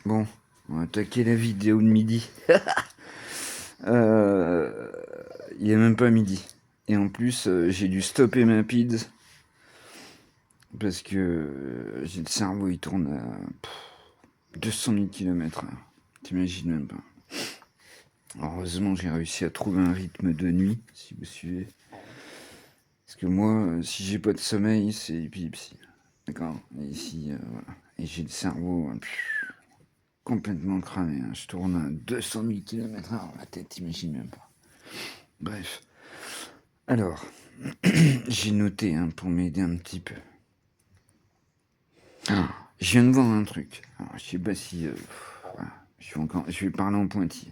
Bon, on va attaquer la vidéo de midi. Euh, il est même pas midi. Et en plus, j'ai dû stopper ma PIDS parce que j'ai le cerveau, il tourne à 200 000 km/h. T'imagines même pas. Heureusement, j'ai réussi à trouver un rythme de nuit, si vous suivez. Parce que moi, si j'ai pas de sommeil, c'est épilepsie. D'accord. Et ici, voilà. Et j'ai le cerveau complètement cramé. Hein. Je tourne à 200 000 km/h. La tête, t'imagines même pas. Bref. Alors, j'ai noté hein, pour m'aider un petit peu. Je viens de voir un truc. Alors, je sais pas si. Voilà. Je vais parler en pointillé.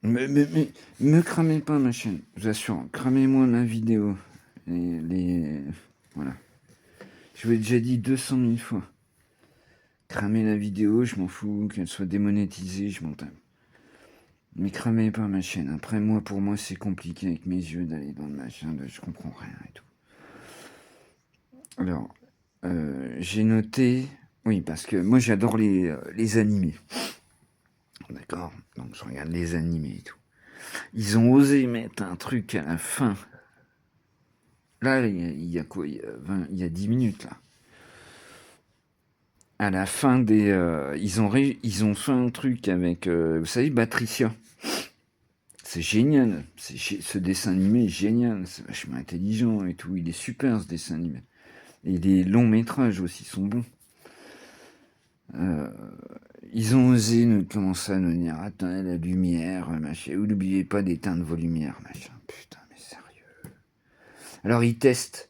Me cramez pas ma chaîne, je vous assure. Cramez-moi ma vidéo. Voilà. Je vous l'ai déjà dit 200 000 fois. Cramez la vidéo, je m'en fous. Qu'elle soit démonétisée, je m'en tape. Mais cramez pas ma chaîne. Après, pour moi, c'est compliqué avec mes yeux d'aller dans le machin. Je comprends rien et tout. Alors, j'ai noté. Oui, parce que moi, j'adore les animés. D'accord. Donc, je regarde les animés et tout. Ils ont osé mettre un truc à la fin. Là, il y a quoi il y a 10 minutes, là. À la fin des... ils ont fait un truc avec... vous savez, Patricia. C'est génial. Ce dessin animé est génial. C'est vachement intelligent et tout. Il est super, ce dessin animé. Et les longs métrages aussi sont bons. Ils ont osé commencer à nous dire attends, la lumière, machin. Ou n'oubliez pas d'éteindre vos lumières, machin. Putain, mais sérieux. Alors ils testent.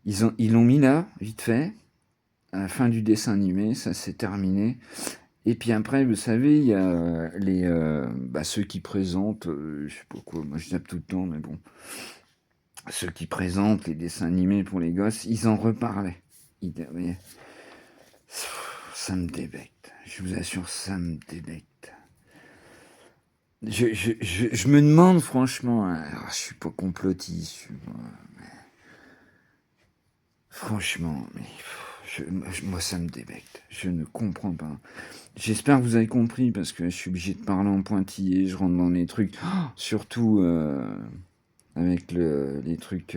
Ils l'ont mis là, vite fait. À la fin du dessin animé, ça s'est terminé. Et puis après, vous savez, il y a ceux qui présentent, je sais pas quoi, moi je zappe tout le temps, mais bon, ceux qui présentent les dessins animés pour les gosses, ils en reparlaient. Mais ça me débecte, je vous assure, ça me débecte. Je me demande franchement, alors, je suis pas complotiste, franchement, mais moi ça me débecte, je ne comprends pas. J'espère que vous avez compris parce que je suis obligé de parler en pointillé, je rentre dans les trucs, surtout avec les trucs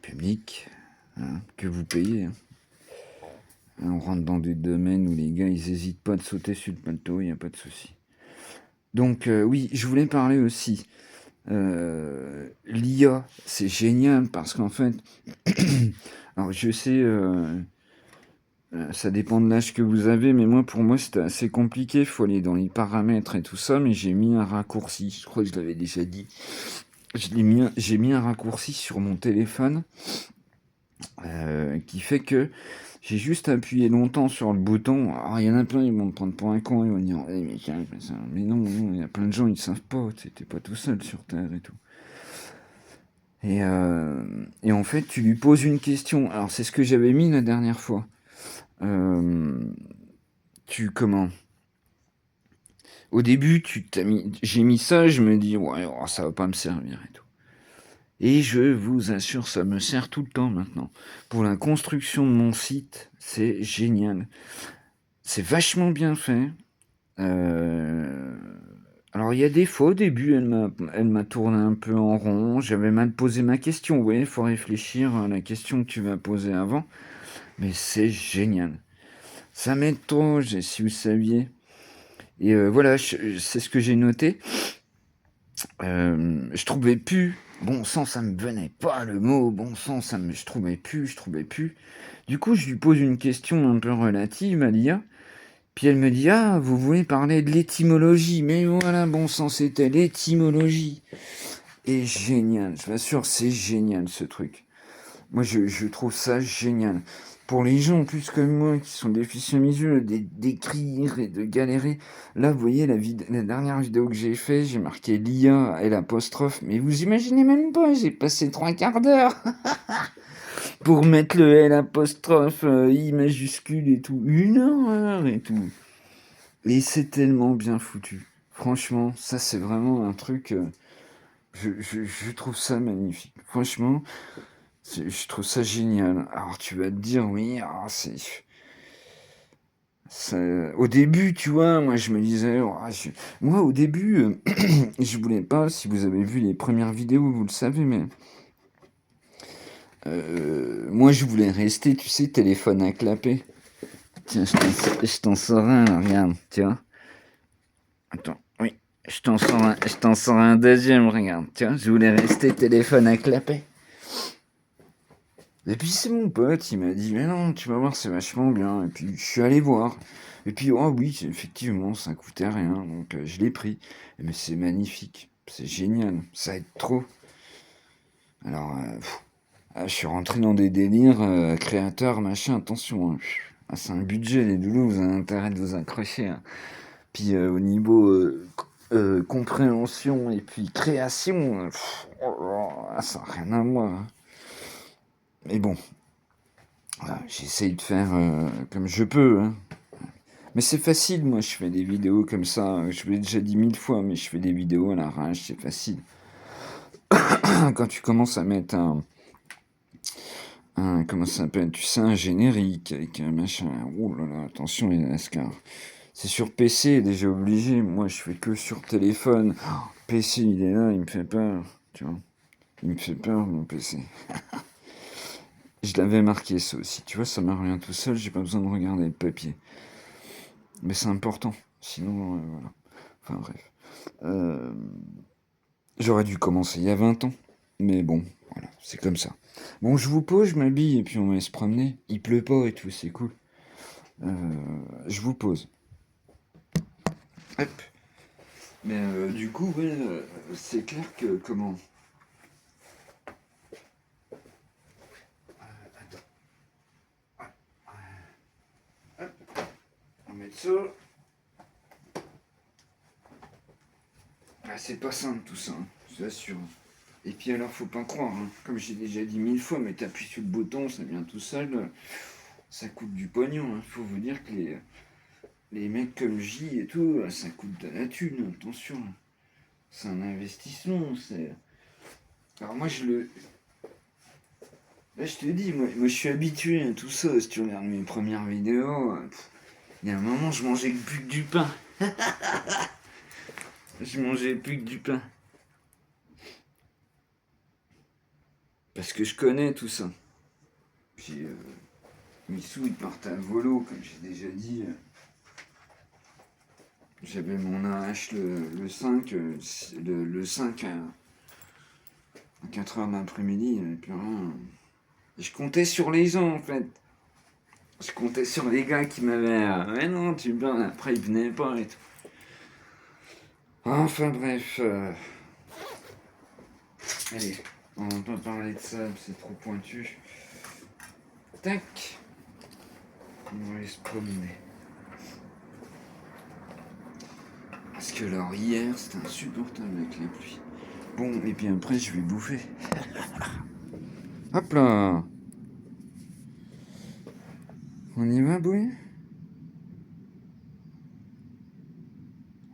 publics hein, que vous payez. Hein. On rentre dans des domaines où les gars ils hésitent pas de sauter sur le plateau, il n'y a pas de souci. Donc oui, je voulais parler aussi. L'IA, c'est génial parce qu'en fait, alors je sais, ça dépend de l'âge que vous avez, mais pour moi, c'était assez compliqué. Il faut aller dans les paramètres et tout ça, mais j'ai mis un raccourci. Je crois que je l'avais déjà dit. J'ai mis un raccourci sur mon téléphone qui fait que j'ai juste appuyé longtemps sur le bouton. Alors, il y en a plein, ils vont me prendre pour un con, ils vont me dire mais non, il y a plein de gens, ils ne savent pas, t'es pas tout seul sur Terre et tout. Et en fait, tu lui poses une question. Alors, c'est ce que j'avais mis la dernière fois. Euh, comment Au début, j'ai mis ça, je me dis, ouais, oh, ça va pas me servir et tout. Et je vous assure, ça me sert tout le temps maintenant. Pour la construction de mon site, c'est génial. C'est vachement bien fait. Alors, il y a des fois, au début, elle m'a tourné un peu en rond. J'avais mal posé ma question. Vous voyez, il faut réfléchir à la question que tu vas poser avant. Mais c'est génial. Ça m'aide trop, si vous saviez. Et voilà, c'est ce que j'ai noté. Je trouvais plus. Bon sang, ça me venait pas le mot. Bon sang, je trouvais plus. Du coup, je lui pose une question un peu relative à l'IA. Puis elle me dit, ah, vous voulez parler de l'étymologie. Mais voilà, bon sang, c'était l'étymologie. Et génial, je vous assure, c'est génial ce truc. Moi, je trouve ça génial. Pour les gens plus comme moi qui sont déficients visuels, d'écrire et de galérer. Là, vous voyez, la dernière vidéo que j'ai fait, j'ai marqué l'IA et l'apostrophe. Mais vous imaginez même pas, j'ai passé 3 quarts d'heure pour mettre le L apostrophe, I majuscule et tout. 1 heure et tout. Et c'est tellement bien foutu. Franchement, ça c'est vraiment un truc Je trouve ça magnifique. Franchement, je trouve ça génial. Alors tu vas te dire, oui, ah, au début, tu vois, moi je me disais, oh, moi au début, je voulais pas, si vous avez vu les premières vidéos, vous le savez, mais moi je voulais rester, tu sais, téléphone à clapper. Tiens, je t'en sors un, là, regarde, tu vois. Attends, oui, je t'en sors un deuxième, regarde, tu vois, je voulais rester téléphone à clapper. Et puis c'est mon pote, il m'a dit, mais non, tu vas voir, c'est vachement bien. Et puis je suis allé voir. Et puis, oh oui, effectivement, ça coûtait rien, donc je l'ai pris. Mais c'est magnifique, c'est génial, ça aide trop. Alors, je suis rentré dans des délires, créateurs, machin, attention. Hein. Ah, c'est un budget, les doulous, vous avez intérêt de vous accrocher. Hein. Puis au niveau compréhension et puis création, ça n'a rien à voir. Hein. Mais bon, j'essaye de faire comme je peux. Hein. Mais c'est facile, moi, je fais des vidéos comme ça. Je l'ai déjà dit 1000 fois, mais je fais des vidéos à l'arrache, c'est facile. Quand tu commences à mettre comment ça s'appelle, tu sais, un générique avec un machin. Oh là là, attention les NASCAR. C'est sur PC, déjà obligé. Moi, je fais que sur téléphone. Oh, PC, il est là, il me fait peur. Tu vois, il me fait peur, mon PC. Je l'avais marqué ça aussi. Tu vois, ça me revient tout seul, j'ai pas besoin de regarder le papier. Mais c'est important. Sinon, voilà. Enfin, bref. Euh, J'aurais dû commencer il y a 20 ans. Mais bon, voilà, c'est comme ça. Bon, je vous pose, je m'habille et puis on va se promener. Il pleut pas et tout, c'est cool. Je vous pose. Hop. Mais du coup, ouais, c'est clair que comment. Attends. Hop. On va mettre ça. Ah, c'est pas simple tout ça, hein, je vous assure. Et puis alors, faut pas croire, hein. Comme j'ai déjà dit 1000 fois, mais t'appuies sur le bouton, ça vient tout seul. Ça coûte du pognon. Hein. Faut vous dire que les mecs comme J et tout, ça coûte de la thune, attention. C'est un investissement. Alors moi, là, je te dis, moi je suis habitué à tout ça. Si tu regardes mes premières vidéos, il y a un moment, je mangeais plus que du pain. Je mangeais plus que du pain. Parce que je connais tout ça. Puis, Missou, il partait à volo, comme j'ai déjà dit. J'avais mon AH le 5, le 5 à 4h de l'après-midi, il n'y avait plus rien. Et je comptais sur les gens, en fait. Je comptais sur les gars qui m'avaient... mais non, tu viens, après ils venaient pas et tout. Enfin bref. Allez, on va pas parler de ça, c'est trop pointu. Tac. On va aller se promener. Parce que alors hier, c'était insupportable avec la pluie. Bon, et puis après, je vais bouffer. Hop là. On y va, Bouille?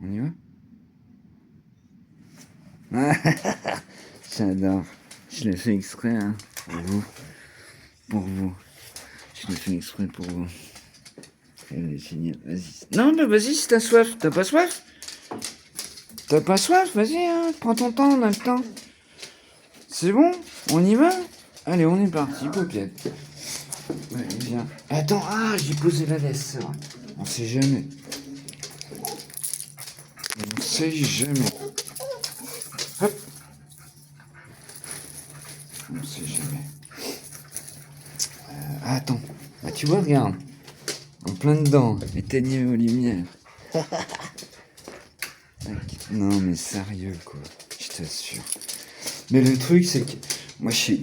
On y va? J'adore. Je l'ai fait exprès, hein. Pour vous. Pour vous. Je l'ai fait exprès pour vous. Elle est géniale. Vas-y. Non, mais vas-y si t'as soif. T'as pas soif? T'as pas soif? Vas-y, hein. Prends ton temps, on a le temps. C'est bon? On y va? Allez, on est parti, paupiette. Ouais, viens. Attends, j'ai posé la laisse, c'est vrai. On sait jamais. On sait jamais. Hop. On sait jamais. Attends. Bah, tu vois, regarde. En plein dedans. Éteignez aux lumières. Non, mais sérieux, quoi. Je t'assure. Mais le truc, c'est que... Moi, je sais...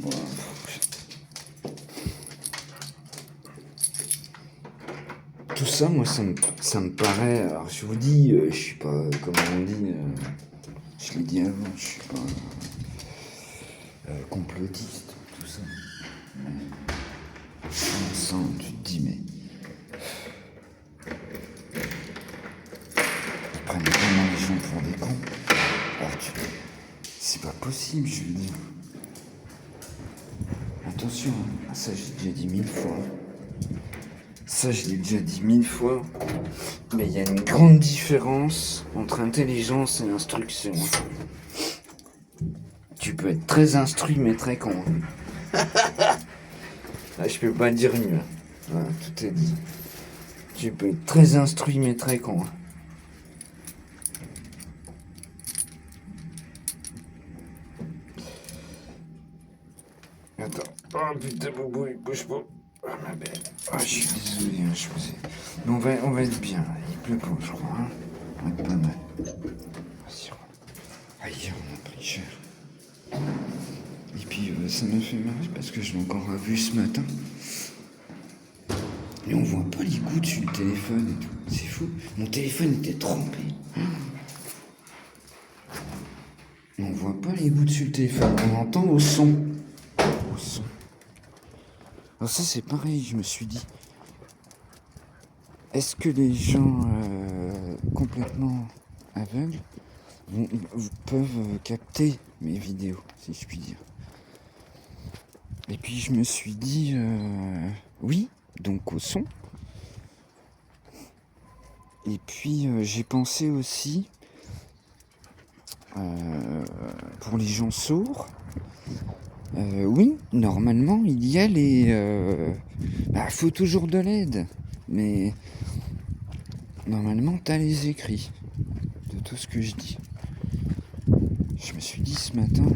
Tout ça, moi, ça me paraît... Alors, je vous dis, je suis pas... Comment on dit... je l'ai dit avant, je suis pas... complotiste, tout ça. Mais... Sans, tu te dis, mais... Ils prennent vraiment les gens pour des cons. Alors, c'est pas possible. possible, je veux dire. Attention, hein. Ça j'ai déjà dit 1000 fois. Ça je l'ai déjà dit 1000 fois. Mais il y a une grande différence entre intelligence et instruction. Tu peux être très instruit mais très con. Là je peux pas dire mieux. Voilà, tout est dit. Tu peux être très instruit mais très con. Attends. Oh putain, Boubouille, bouge pas. Ah ma belle. Ah, je suis désolé, hein, je faisais. Mais on va être bien, là. Il pleut pas, je crois. Hein. On va être pas mal. Vas-y, ah, hier, on a pris cher. Et puis, ça m'a fait marrer parce que je l'ai encore vu ce matin. Et on voit pas les gouttes sur le téléphone et tout. C'est fou. Mon téléphone était trempé. On voit pas les gouttes sur le téléphone. On entend au son. Au son. Alors ça c'est pareil, je me suis dit, est-ce que les gens complètement aveugles peuvent capter mes vidéos, si je puis dire. Et puis je me suis dit, oui, donc au son. Et puis j'ai pensé aussi, pour les gens sourds, oui, normalement, il y a les... faut toujours de l'aide, mais normalement, t'as les écrits de tout ce que je dis. Je me suis dit ce matin,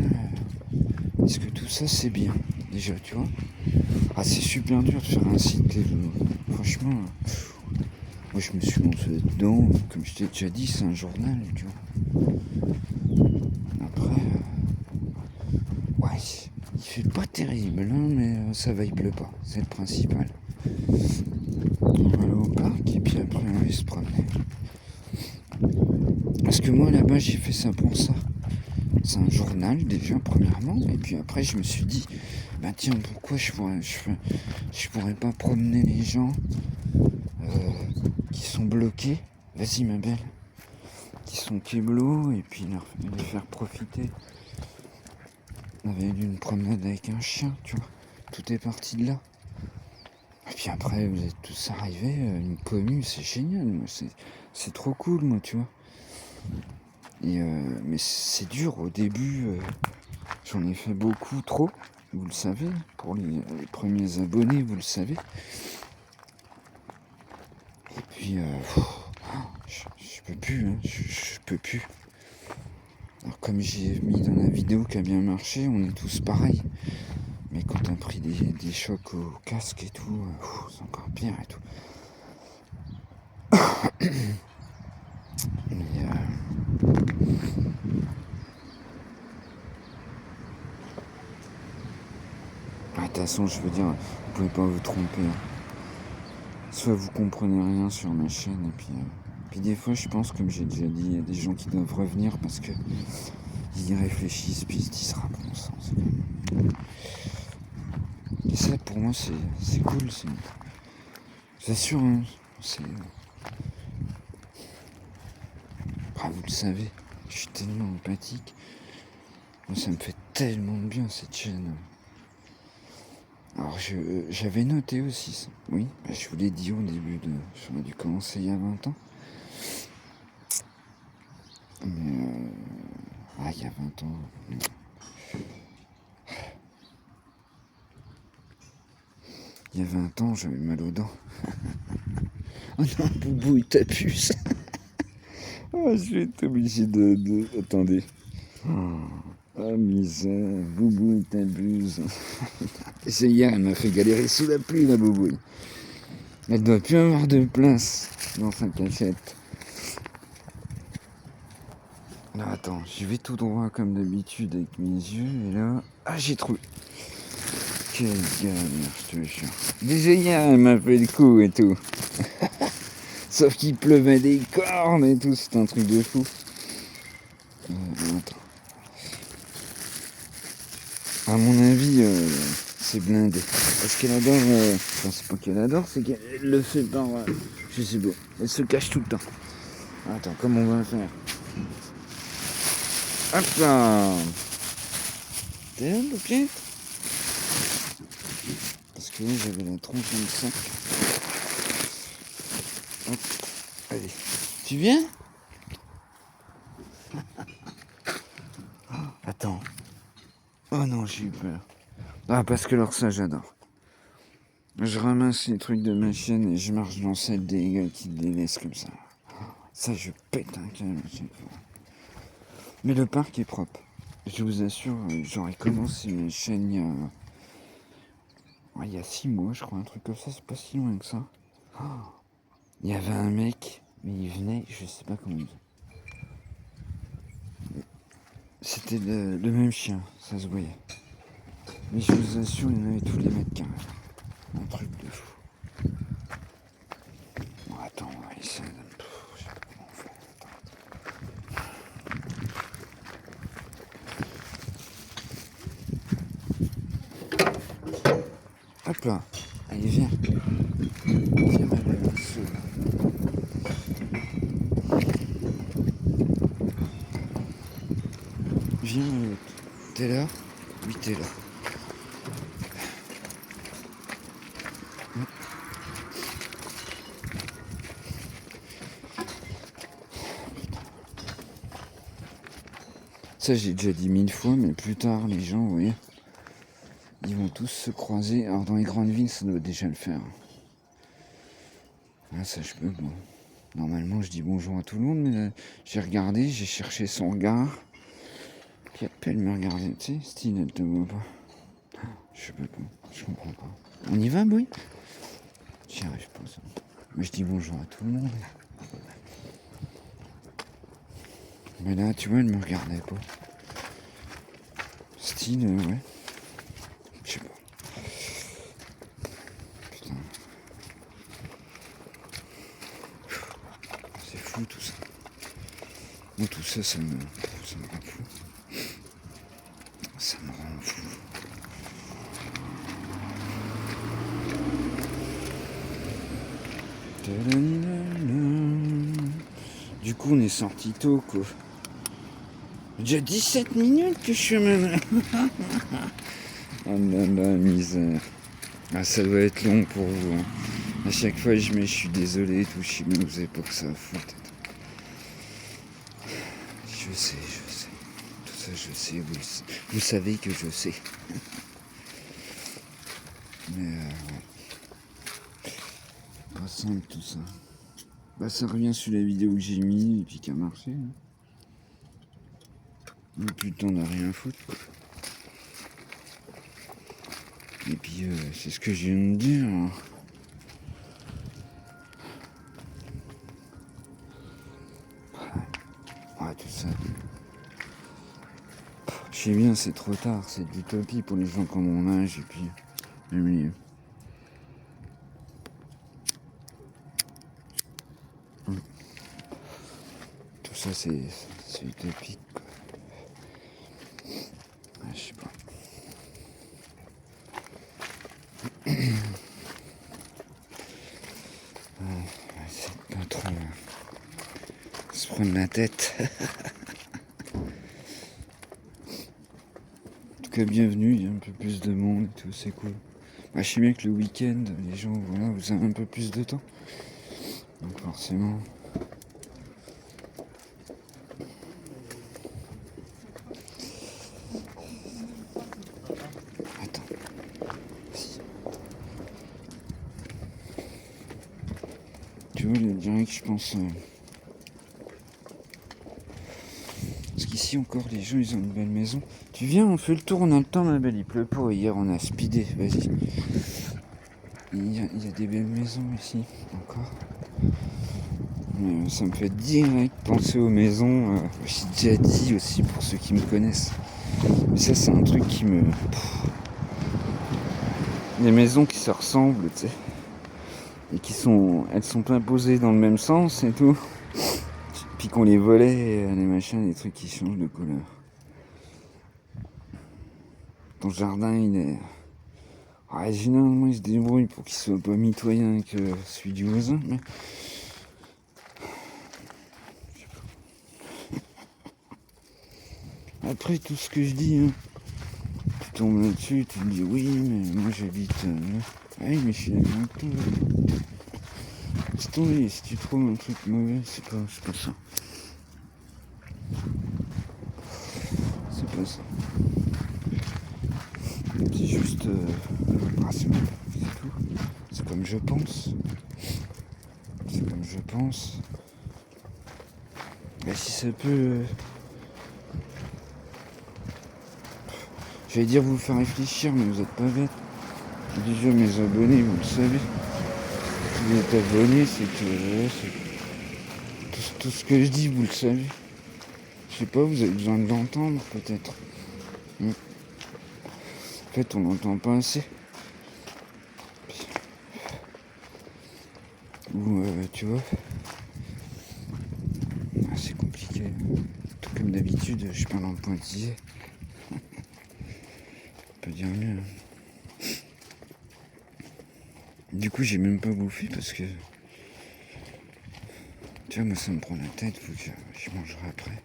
est-ce que tout ça, c'est bien, déjà, tu vois? Ah, c'est super dur de faire un site, franchement, moi, je me suis lancé dedans, comme je t'ai déjà dit, c'est un journal, tu vois. Après, ouais, il fait pas terrible, hein, mais ça va, il pleut pas, c'est le principal. On va aller au parc et puis après on va se promener. Parce que moi là-bas j'ai fait ça pour ça. C'est un journal déjà premièrement, et puis après je me suis dit, bah tiens, pourquoi je pourrais pas promener les gens qui sont bloqués, vas-y ma belle, qui sont kéblos, et puis les faire profiter. On avait eu une promenade avec un chien, tu vois, tout est parti de là. Et puis après, vous êtes tous arrivés, une commu, c'est génial, moi, c'est trop cool, moi, tu vois. Et mais c'est dur au début, j'en ai fait beaucoup trop, vous le savez, pour les premiers abonnés, vous le savez. Et puis, je peux plus, hein, je peux plus. Alors comme j'ai mis dans la vidéo qui a bien marché, on est tous pareils. Mais quand on a pris des chocs au casque et tout, c'est encore pire et tout. Mais de toute façon, je veux dire, vous pouvez pas vous tromper. Hein. Soit vous comprenez rien sur ma chaîne, et puis des fois, je pense, comme j'ai déjà dit, il y a des gens qui doivent revenir parce que ils y réfléchissent, puis ils se disent, ah bon sens. Et ça, pour moi, c'est cool. J'assure, hein, c'est... Ah, vous le savez, je suis tellement empathique. Moi, ça me fait tellement de bien, cette chaîne. Alors, j'avais noté aussi ça. Oui, je vous l'ai dit au début de... J'aurais dû commencer il y a 20 ans. Mais... il y a 20 ans... Il y a 20 ans, j'avais mal aux dents. Oh non, Boubou, il t'a puce. Oh, je vais être obligé de... Attendez. Oh, misère, Boubou, il t'abuse. C'est hier, elle m'a fait galérer sous la pluie, la Boubouille. Elle doit plus avoir de place dans sa cachette. Alors attends, j'y vais tout droit comme d'habitude avec mes yeux, et là... Ah, j'ai trouvé. Quelle galère, je te jure. Déjà hier, elle m'a fait le coup et tout. Sauf qu'il pleuvait des cornes et tout, c'est un truc de fou. Attends. À mon avis, c'est blindé. Parce qu'elle adore... Enfin, c'est pas qu'elle adore, c'est qu'elle le fait par... je sais pas. Elle se cache tout le temps. Attends, comment on va faire? Hop là! T'es là, Poupette? Parce que là, j'avais la tronche dans le sac. Hop, allez. Tu viens? Attends. Oh non, j'ai eu peur. Ah, parce que alors ça, j'adore. Je ramasse les trucs de ma chienne et je marche dans celle des gars qui les laissent comme ça. Ça, je pète un câble à chaque fois. Mais le parc est propre. Je vous assure, j'aurais commencé mes chaînes il y a 6 mois, je crois, un truc comme ça, c'est pas si loin que ça. Il y avait un mec, mais il venait, je sais pas comment il faisait. C'était le même chien, ça se voyait. Mais je vous assure, il y en avait tous les mètres carrés. Un truc de fou. Bon, attends, on va essayer de... Je sais pas comment on fait. Hop là. Allez, viens. Viens, ma belle oiseau. Viens, t'es là? Oui, t'es là. Ça, j'ai déjà dit 1000 fois, mais plus tard, les gens, vous voyez, ils vont tous se croiser. Alors, dans les grandes villes, ça doit déjà le faire. Ah, ça, je peux, bon. Normalement, je dis bonjour à tout le monde, mais là, j'ai regardé, j'ai cherché son regard. Puis elle me regardait, tu sais, Stine, elle te voit pas. Je sais pas, je comprends pas. On y va, Boy? J'y arrive pas, ça. Mais je dis bonjour à tout le monde. Mais là, tu vois, elle me regardait pas. Stine, ouais. Je sais pas. Putain. C'est fou tout ça. Moi, tout ça, ça me rend fou. Ça me rend fou. Du coup, on est sorti tôt, quoi. Déjà 17 minutes que je suis même. Oh là là, misère. Ah, ça doit être long pour vous. Hein. À chaque fois, je suis désolé et tout. Je sais, mais vous avez pas que ça à foutre. Je sais. Tout ça, je sais. Vous savez que je sais. Mais ouais. Pas simple tout ça. Bah, ça revient sur la vidéo que j'ai mis et puis qui a marché. Hein. Plus le temps de rien foutre. Et puis, c'est ce que je viens de dire. Hein. Ouais, tout ça. Je sais bien, c'est trop tard. C'est de l'utopie pour les gens comme mon âge et puis le milieu. Tout ça, c'est utopique. Quoi. Ouais, je sais pas. C'est pas trop se prendre la tête. En tout cas, bienvenue, il y a un peu plus de monde et tout, c'est cool. Bah, je sais bien que le week-end, les gens, voilà, vous avez un peu plus de temps. Donc forcément... Attends. Si. Tu vois, le direct, je pense... Parce qu'ici encore, les gens, ils ont une belle maison. Tu viens, on fait le tour, on a le temps, ma belle. Il pleut pas. Hier, on a speedé. Vas-y. Il y a des belles maisons ici, encore. Mais ça me fait direct penser aux maisons. J'ai déjà dit aussi, pour ceux qui me connaissent. Mais ça, c'est un truc qui me... Les maisons qui se ressemblent, tu sais. Et qui sont... Elles sont pas posées dans le même sens et tout. Puis qu'on les volait, les machins, les trucs qui changent de couleur. Ton jardin, il est... Ouais, généralement, il se débrouille pour qu'il soit pas mitoyen que celui du voisin, mais... Après, tout ce que je dis, hein, tombes là-dessus, tu me dis oui, mais moi j'habite. Oui, mais je suis d'accord avec toi. C'est tombé, si tu trouves un truc mauvais, c'est pas ça. C'est pas ça. C'est juste le principe, c'est tout. C'est comme je pense. C'est comme je pense. Bah si ça peut. J'allais dire vous faire réfléchir, mais vous êtes pas bête. Déjà mes abonnés, vous le savez. Vous êtes abonnés, c'est que. Tout ce que je dis, vous le savez. Je sais pas, vous avez besoin de l'entendre peut-être. En fait, on n'entend pas assez. Ou tu vois. C'est compliqué. Tout comme d'habitude, je parle en pointillé. On peut dire mieux. Du coup, j'ai même pas bouffé parce que. Tu vois, moi ça me prend la tête, faut que je mangerai après.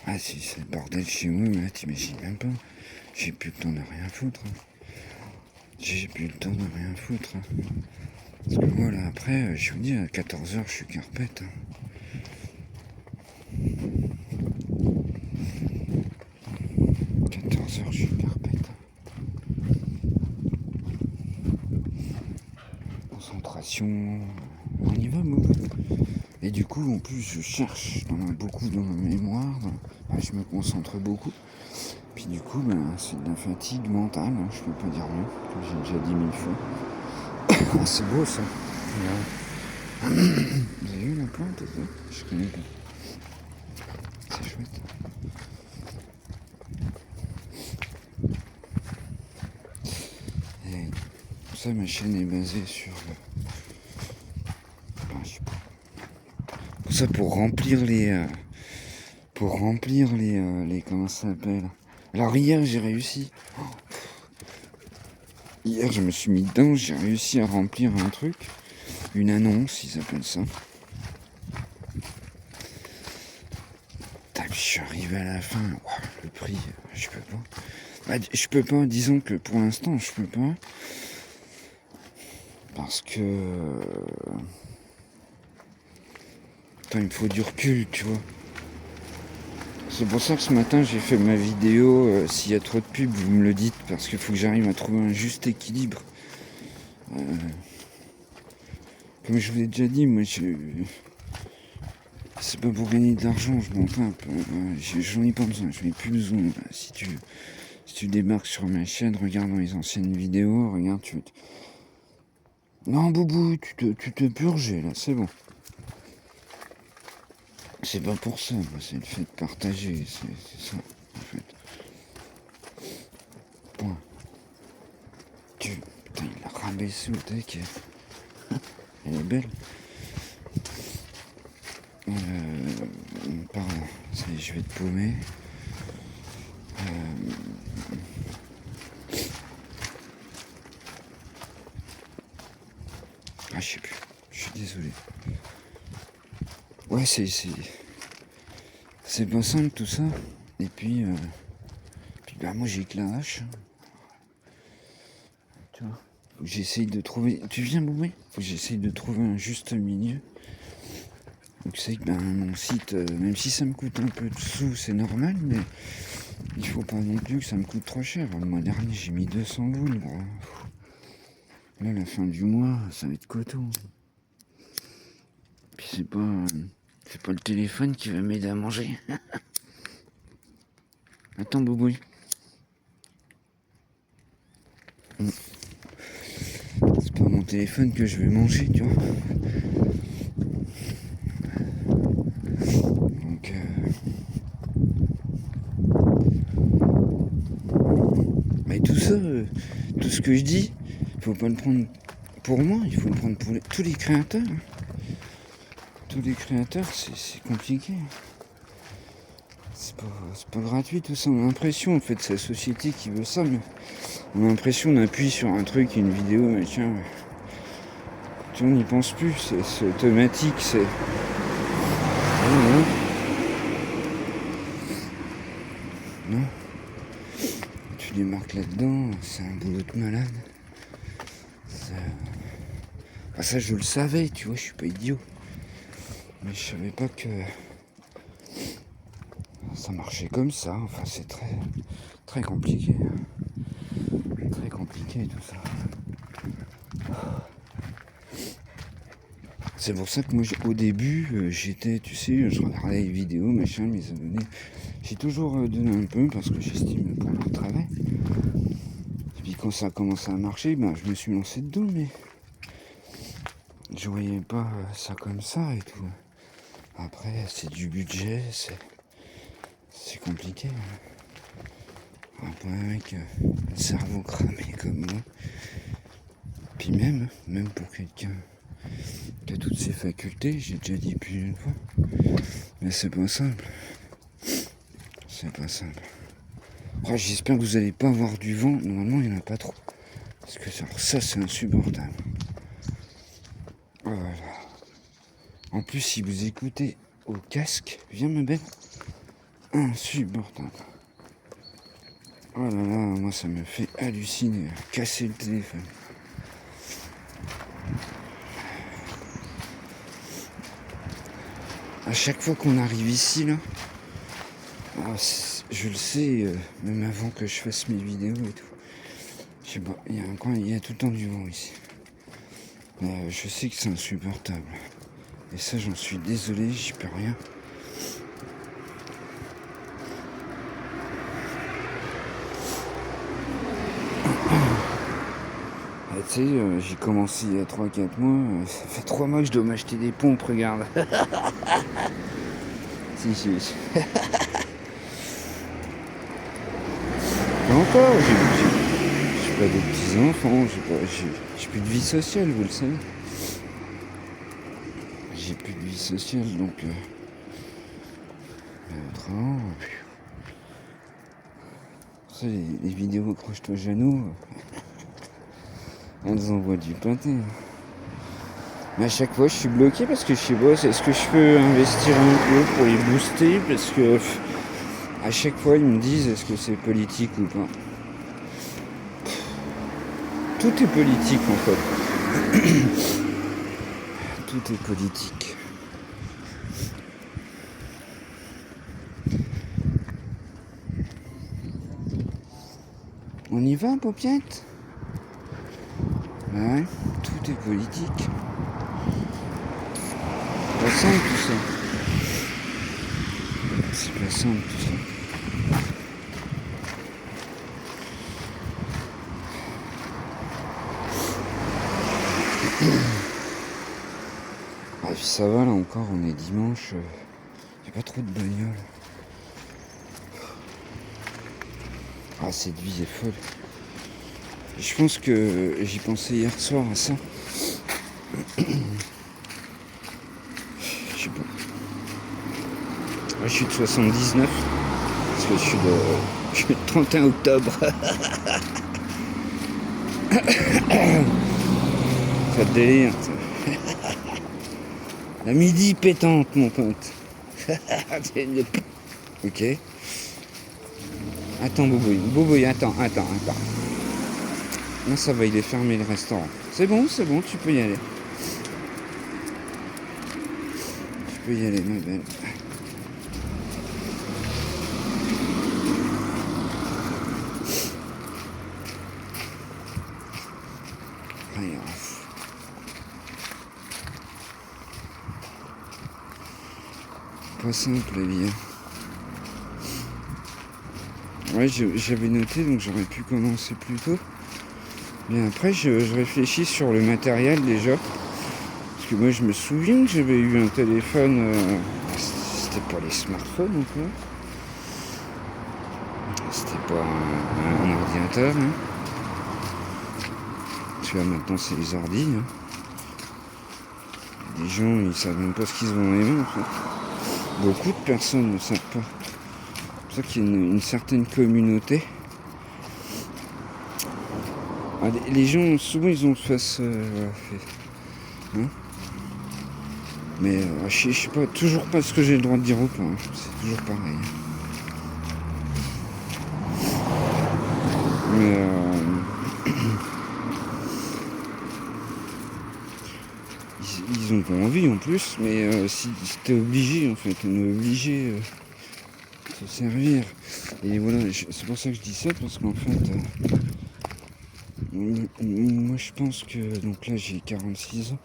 Ah si c'est le bordel chez moi, là t'imagines même pas. J'ai plus le temps de rien foutre. J'ai plus le temps de rien foutre. Parce que moi là après, je vous dis, à 14h je suis carpette. 14h je suis carpette. Concentration. On y va, moi. Et du coup, en plus, je cherche beaucoup dans ma mémoire. Je me concentre beaucoup. Puis du coup, c'est de la fatigue mentale, hein, je peux pas dire mieux, comme j'ai déjà dit 1000 fois. Ah, c'est beau ça. Vous avez vu la plante ça? Je connais pas. C'est chouette. Et ça, ma chaîne est basée sur je sais pas. Tout ça pour remplir les comment ça s'appelle. Alors hier j'ai réussi. Hier je me suis mis dedans, j'ai réussi à remplir un truc, une annonce, ils appellent ça. Je suis arrivé à la fin, le prix, je peux pas. Je peux pas, disons que pour l'instant je peux pas. Parce que il me faut du recul, tu vois. C'est pour ça que ce matin j'ai fait ma vidéo. S'il y a trop de pubs, vous me le dites, parce qu'il faut que j'arrive à trouver un juste équilibre. Comme je vous l'ai déjà dit, moi c'est pas pour gagner de l'argent, je m'en tape. J'en ai pas besoin, j'en ai plus besoin. Si tu débarques sur ma chaîne, regarde dans les anciennes vidéos, regarde, Non, Boubou, tu te purges là, c'est bon. C'est pas pour ça, c'est le fait de partager, c'est ça, en fait. Point. Putain, il l'a rabaissé au taquet. Elle est belle. Pardon, ça y est, je vais te paumer. Je sais plus, je suis désolé. Ouais, c'est pas simple tout ça. Et puis moi j'ai que la hache. Tu vois, faut que j'essaye de trouver. Tu viens boumer? Faut que j'essaye de trouver un juste milieu. Donc c'est que mon site, même si ça me coûte un peu de sous, c'est normal, mais il faut pas non plus que ça me coûte trop cher. Le mois dernier j'ai mis 200 boules. Là, la fin du mois, ça va être coton. Puis c'est pas le téléphone qui va m'aider à manger. Attends, Boubouille. C'est pas mon téléphone que je vais manger, tu vois. Donc, mais tout ça, tout ce que je dis, faut pas le prendre pour moi, il faut le prendre pour tous les créateurs. Tous les créateurs, c'est compliqué. C'est pas gratuit tout ça. On a l'impression, en fait, c'est la société qui veut ça, mais on a l'impression qu'on appuie sur un truc, une vidéo, mais tiens, on n'y pense plus, c'est automatique, c'est. Non. démarque là-dedans, c'est un boulot de malade. Ça, je le savais, tu vois, je suis pas idiot. Mais je savais pas que ça marchait comme ça. Enfin, c'est très, très compliqué. Très compliqué tout ça. C'est pour ça que moi, au début, j'étais, tu sais, je regardais les vidéos, machin, mes abonnés. J'ai toujours donné un peu parce que j'estime pour leur travail. Et puis quand ça a commencé à marcher, ben, je me suis lancé dedans, mais je voyais pas ça comme ça et tout. Après, c'est du budget, c'est compliqué. Après, avec le cerveau cramé comme moi. Puis même pour quelqu'un qui a toutes ses facultés, j'ai déjà dit plus d'une fois. Mais c'est pas simple. C'est pas simple. Oh, j'espère que vous n'allez pas avoir du vent. Normalement, il n'y en a pas trop. Parce que ça, c'est insupportable. Voilà. En plus, si vous écoutez au casque, viens ma belle. Insupportable. Oh là là, moi ça me fait halluciner. Casser le téléphone. À chaque fois qu'on arrive ici, là, je le sais, même avant que je fasse mes vidéos et tout. Je sais pas, il y a tout le temps du vent ici. Je sais que c'est insupportable. Et ça, j'en suis désolé, j'y peux rien. Tu sais, j'ai commencé il y a 3-4 mois. Ça fait 3 mois que je dois m'acheter des pompes, regarde. si. Pas encore, j'ai pas de petits-enfants, j'ai plus de vie sociale, vous le savez. J'ai plus de vie sociale, donc... autrement... Ça, les vidéos accroche-toi Jeannot, elles envoient du pâté. Mais à chaque fois, je suis bloqué parce que je sais pas, est-ce que je peux investir un peu pour les booster? Parce que à chaque fois, ils me disent est-ce que c'est politique ou pas. Tout est politique en fait. Tout est politique. On y va, paupiette? Ouais, tout est politique. C'est pas simple tout ça. C'est pas simple tout ça. Ah, puis ça va là encore, on est dimanche. Y a pas trop de bagnoles. Ah, cette vie est folle. Je pense que j'y pensais hier soir à ça. Je sais pas. Moi, je suis de 79. Parce que je suis de 31 octobre. Ça te délire, ça. La midi pétante, mon pote. Ok. Attends, Boubouille, attends. Non, ça va, il est fermé le restaurant. C'est bon, tu peux y aller. Tu peux y aller, ma belle. Pas simple la vie. Ouais, j'avais noté, donc j'aurais pu commencer plus tôt. Mais après, je réfléchis sur le matériel déjà. Parce que moi, je me souviens que j'avais eu un téléphone. C'était pas les smartphones ou quoi. C'était pas un ordinateur. Hein. Tu vois, maintenant, c'est les ordis. Hein. Les gens, ils savent même pas ce qu'ils ont dans les mains, en fait. Beaucoup de personnes ne savent pas. C'est pour ça qu'il y a une certaine communauté. Ah, les gens, souvent, ils ont face... hein, mais je sais pas, toujours pas ce que j'ai le droit de dire ou pas. Hein. C'est toujours pareil. Mais ils ont pas envie en plus, mais si t'es obligé en fait, on est obligé de se servir. Et voilà, c'est pour ça que je dis ça, parce qu'en fait, moi je pense que, donc là j'ai 46 ans,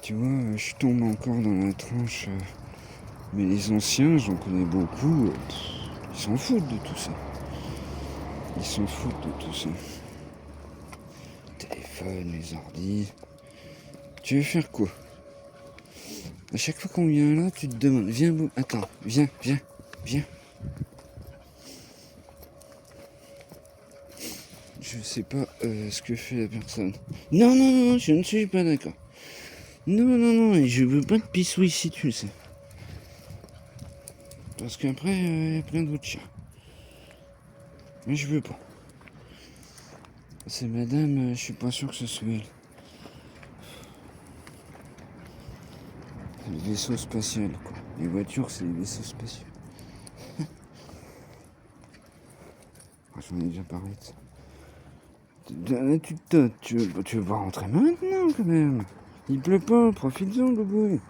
tu vois, je tombe encore dans la tranche, mais les anciens, j'en connais beaucoup, ils s'en foutent de tout ça. Ils s'en foutent de tout ça. Téléphone, les ordis. Tu veux faire quoi? À chaque fois qu'on vient là, tu te demandes, viens, attends, viens. Je sais pas ce que fait la personne. Non, je ne suis pas d'accord. Non, et je veux pas de pissou ici, tu le sais. Parce qu'après, il y a plein d'autres chiens. Mais je veux pas. C'est madame, je suis pas sûr que ce soit elle. C'est le vaisseau spatial, quoi. Les voitures, c'est les vaisseaux spatiaux. J'en ai déjà parlé de ça. Tu veux pas rentrer maintenant, quand même. Il pleut pas, profites-en, Boubou.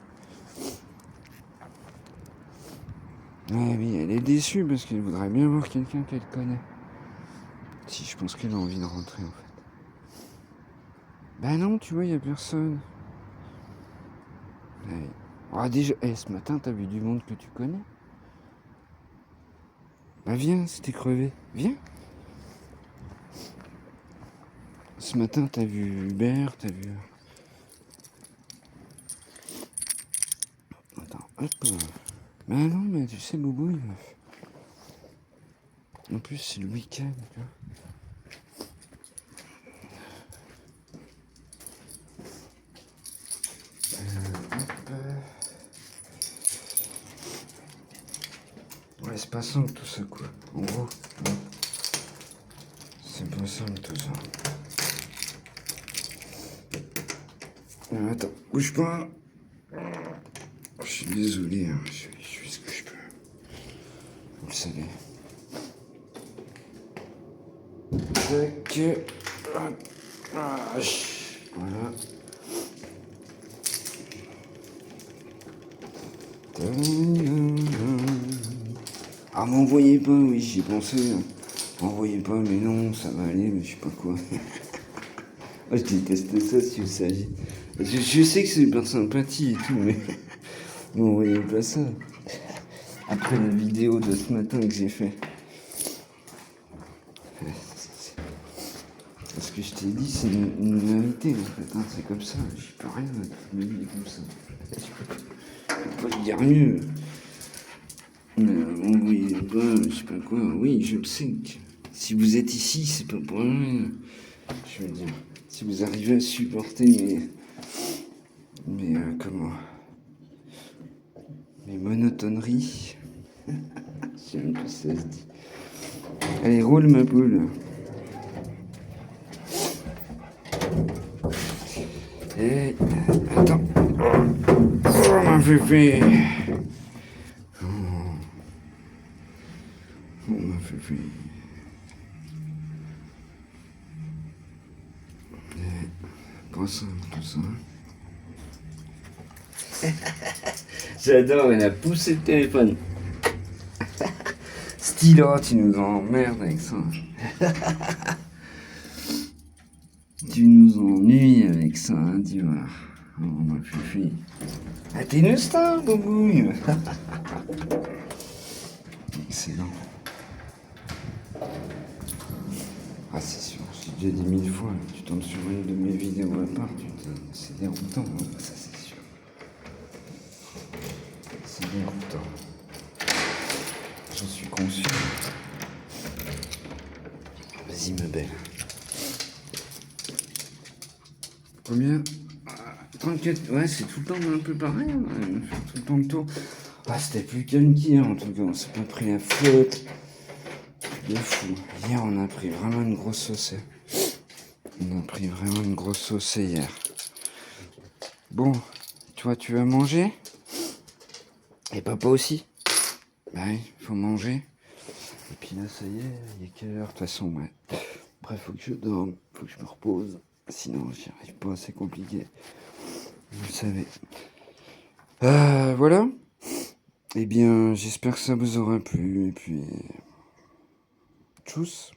Ouais, oui, elle est déçue parce qu'elle voudrait bien voir quelqu'un qu'elle connaît. Si, je pense qu'elle a envie de rentrer, en fait. Bah non, tu vois, y a personne. Ouais. Ah, déjà, ce matin, t'as vu du monde que tu connais? Bah viens, c'était crevé. Viens. Ce matin, t'as vu Hubert, t'as vu... Attends, hop. Bah non, mais tu sais, Boubou, en plus, c'est le week-end, tu vois. Ouais, c'est pas simple tout ça, quoi. En gros, c'est pas simple tout ça. Attends, bouge pas. Je suis désolé, hein. Je fais ce que je peux. Vous le savez. Tac. Voilà. Ah, m'envoyez pas, oui, j'y pensais. M'envoyez pas, mais non, ça va aller, mais je sais pas quoi. Moi, je déteste ça, si vous saviez. Je sais que c'est hyper sympathie et tout, mais m'envoyez pas ça. Après la vidéo de ce matin que j'ai fait. Parce que je t'ai dit, c'est une vérité, en fait. Hein, c'est comme ça, j'y peux rien, ma vie est comme ça. Je peux pas dire mieux. M'envoyez pas, je sais pas quoi. Oui, je le sais. Si vous êtes ici, c'est pas pour rien. Je veux dire, si vous arrivez à supporter comment, mes monotoneries, je sais même pas si ça se dit. Allez, roule ma poule. Et attends. Oh ma pépé. Oh ma pépé. Pas simple tout ça. J'adore, elle a poussé le téléphone. Stylo, tu nous emmerdes avec ça. Tu nous ennuies avec ça, hein, tu vois. Oh ma fifi. Ah, t'es une star, Bobouille. Excellent. Ah, c'est sûr, j'ai déjà dit 1000 fois, tu tombes sur une de mes vidéos à part, c'est déroutant, hein, ça c'est sûr. C'est déroutant. J'en suis conscient. Vas-y, ma belle. Combien? 34. Ouais, c'est tout le temps un peu pareil, hein, tout le temps le tour. Ah, c'était plus calme qu'hier, en tout cas, on s'est pas pris la flotte. De fou. Hier, on a pris vraiment une grosse saucée. Hier. Bon, toi, tu vas manger? Et papa aussi? Bah oui, faut manger. Et puis là, ça y est, il est quelle heure? De toute façon, ouais. Après, faut que je dorme, faut que je me repose. Sinon, j'y arrive pas, c'est compliqué. Vous le savez. Voilà. Eh bien, j'espère que ça vous aura plu. Et puis, tchuss.